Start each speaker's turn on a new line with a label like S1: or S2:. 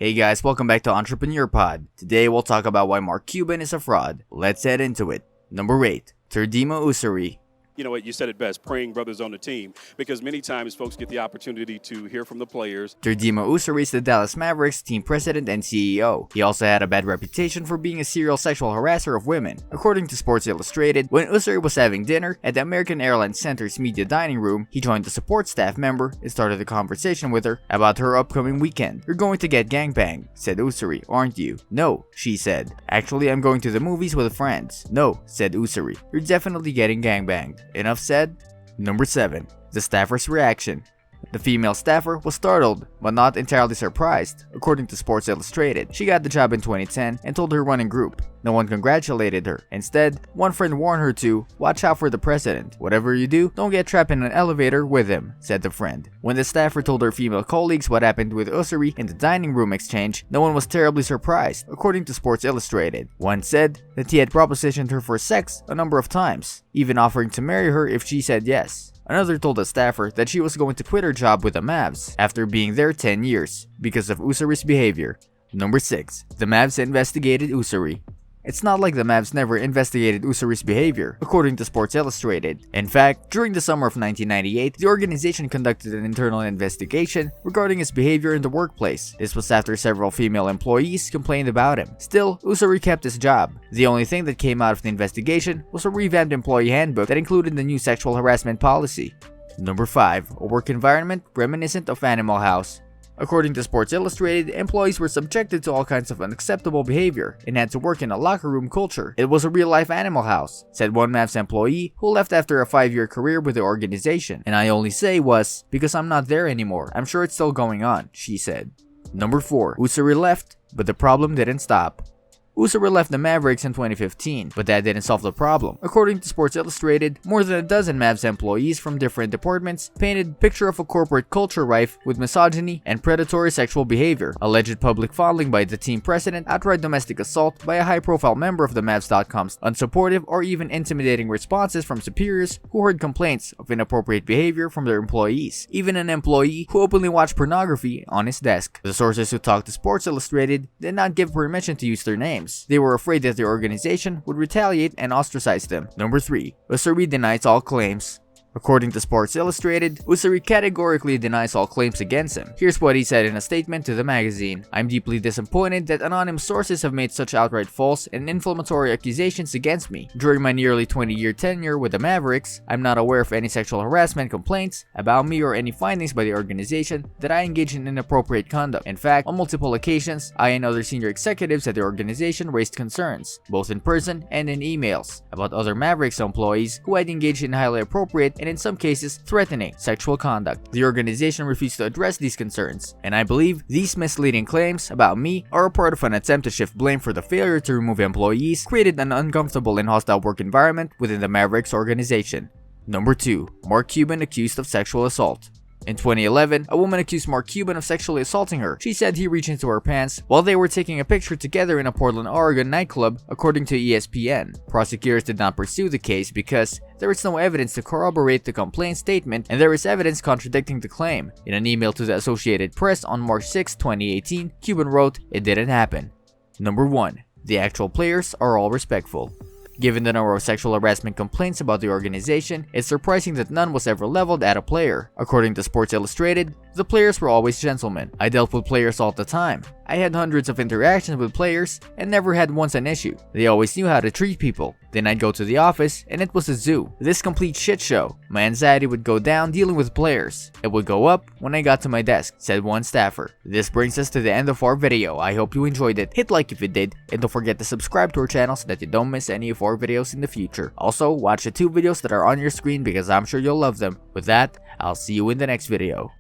S1: Hey guys, welcome back to Entrepreneur Pod. Today we'll talk about why Mark Cuban is a fraud. Let's head into it. Number 8. Ussery.
S2: You know what, you said it best, praying brothers on the team, because many times folks get the opportunity to hear from the players.
S1: Ussery is the Dallas Mavericks team president and CEO. He also had a bad reputation for being a serial sexual harasser of women. According to Sports Illustrated, when Ussery was having dinner at the American Airlines Center's media dining room, he joined a support staff member and started a conversation with her about her upcoming weekend. "You're going to get gangbanged," said Ussery, "aren't you?" "No," she said. "Actually, I'm going to the movies with friends." "No," said Ussery. "You're definitely getting gangbanged." Enough said. Number 7. The staffer's reaction. The female staffer was startled, but not entirely surprised. According to Sports Illustrated, she got the job in 2010 and told her running group. No one congratulated her. Instead, one friend warned her to watch out for the president. "Whatever you do, don't get trapped in an elevator with him," said the friend. When the staffer told her female colleagues what happened with Ussery in the dining room exchange, no one was terribly surprised. According to Sports Illustrated, one said that he had propositioned her for sex a number of times, even offering to marry her if she said yes. Another told the staffer that she was going to quit her job with the Mavs after being there 10 years because of Ussery's behavior. Number 6. The Mavs investigated Ussery. It's not like the Mavs never investigated Ussery's behavior, according to Sports Illustrated. In fact, during the summer of 1998, the organization conducted an internal investigation regarding his behavior in the workplace. This was after several female employees complained about him. Still, Ussery kept his job. The only thing that came out of the investigation was a revamped employee handbook that included the new sexual harassment policy. Number 5. A work environment reminiscent of Animal House. According to Sports Illustrated, employees were subjected to all kinds of unacceptable behavior and had to work in a locker room culture. "It was a real-life Animal House," said one Mavs employee who left after a 5-year career with the organization. "And I only say was because I'm not there anymore. I'm sure it's still going on," she said. Number 4. Ussery left, but the problem didn't stop. Ussery left the Mavericks in 2015, but that didn't solve the problem. According to Sports Illustrated, more than a dozen Mavs employees from different departments painted a picture of a corporate culture rife with misogyny and predatory sexual behavior, alleged public fondling by the team president, outright domestic assault by a high-profile member of the Mavs.com's unsupportive or even intimidating responses from superiors who heard complaints of inappropriate behavior from their employees, even an employee who openly watched pornography on his desk. The sources who talked to Sports Illustrated did not give permission to use their names. They were afraid that the organization would retaliate and ostracize them. Number 3. Ussery denies all claims. According to Sports Illustrated, Ussery categorically denies all claims against him. Here's what he said in a statement to the magazine. "I'm deeply disappointed that anonymous sources have made such outright false and inflammatory accusations against me. During my nearly 20-year tenure with the Mavericks, I'm not aware of any sexual harassment complaints about me or any findings by the organization that I engaged in inappropriate conduct. In fact, on multiple occasions, I and other senior executives at the organization raised concerns, both in person and in emails, about other Mavericks employees who had engaged in highly appropriate and in some cases threatening sexual conduct. The organization refused to address these concerns, and I believe these misleading claims about me are a part of an attempt to shift blame for the failure to remove employees, created an uncomfortable and hostile work environment within the Mavericks organization." Number 2. Mark Cuban accused of sexual assault. In 2011, a woman accused Mark Cuban of sexually assaulting her. She said he reached into her pants while they were taking a picture together in a Portland, Oregon nightclub, according to ESPN. Prosecutors did not pursue the case because there is no evidence to corroborate the complaint statement, and there is evidence contradicting the claim. In an email to the Associated Press on March 6, 2018, Cuban wrote, "It didn't happen." Number 1. The actual players are all respectful. Given the number of sexual harassment complaints about the organization, it's surprising that none was ever leveled at a player. According to Sports Illustrated, the players were always gentlemen. "I dealt with players all the time. I had hundreds of interactions with players and never had once an issue. They always knew how to treat people. Then I'd go to the office and it was a zoo. This complete shit show. My anxiety would go down dealing with players. It would go up when I got to my desk," said one staffer. This brings us to the end of our video. I hope you enjoyed it. Hit like if you did, and don't forget to subscribe to our channel so that you don't miss any of our videos in the future. Also, watch the 2 videos that are on your screen because I'm sure you'll love them. With that, I'll see you in the next video.